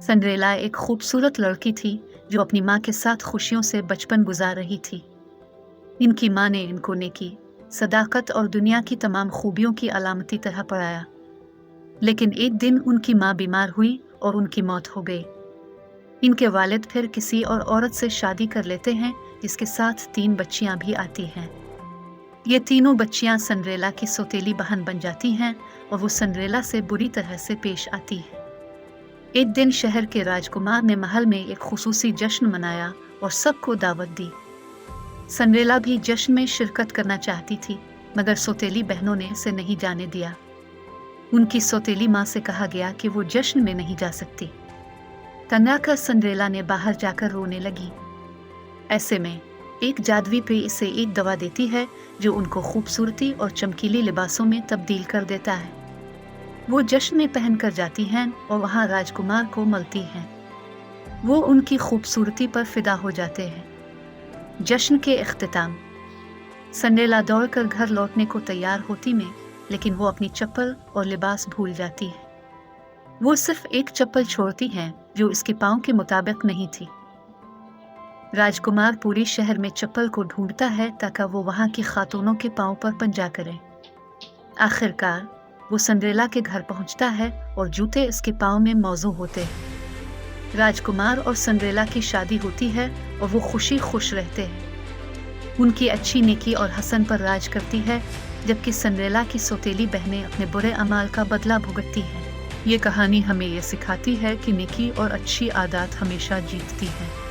Cinderella एक खूबसूरत लड़की थी जो अपनी माँ के साथ खुशियों से बचपन गुजार रही थी। इनकी माँ ने इनको नेकी, सदाकत और दुनिया की तमाम खूबियों की अलामती तरह पढ़ाया। लेकिन एक दिन उनकी माँ बीमार हुई और उनकी मौत हो गई। इनके वालिद फिर किसी और औरत से शादी कर लेते हैं, जिसके साथ 3 बच्चियां भी आती हैं। ये तीनों बच्चियां सिंड्रेला की सौतेली बहन बन जाती हैं और वो सिंड्रेला से बुरी तरह से पेश आती है। एक दिन शहर के राजकुमार ने महल में एक खुसूसी जश्न मनाया और सबको दावत दी। सिंड्रेला भी जश्न में शिरकत करना चाहती थी, मगर सौतेली बहनों ने इसे नहीं जाने दिया। उनकी सौतेली माँ से कहा गया कि वो जश्न में नहीं जा सकती। तंग आकर सिंड्रेला ने बाहर जाकर रोने लगी। ऐसे में एक जादुई पे इसे एक दवा देती है जो उनको खूबसूरती और चमकीले लिबासों में तब्दील कर देता है। वो जश्न में पहनकर जाती हैं और वहाँ राजकुमार को मिलती हैं। वो उनकी खूबसूरती पर फिदा हो जाते हैं। जश्न के इख्तिताम, सिंड्रेला दौड़कर घर लौटने को तैयार होती में, लेकिन वो अपनी चप्पल और लिबास भूल जाती है। वो सिर्फ एक चप्पल छोड़ती हैं जो इसके पाँव के मुताबिक नहीं थी। राजकुमार पूरे शहर में चप्पल को ढूंढता है ताकि वो वहाँ की खातूनों के पाँव पर पंजा करे। आखिरकार वो सिंड्रेला के घर पहुँचता है और जूते इसके पाँव में मौजू होते हैं। राजकुमार और सिंड्रेला की शादी होती है और वो खुश रहते हैं। उनकी अच्छी नेकी और हसन पर राज करती है, जबकि सिंड्रेला की सौतेली बहनें अपने बुरे अमाल का बदला भुगतती हैं। ये कहानी हमें ये सिखाती है कि नेकी और अच्छी आदत हमेशा जीतती है।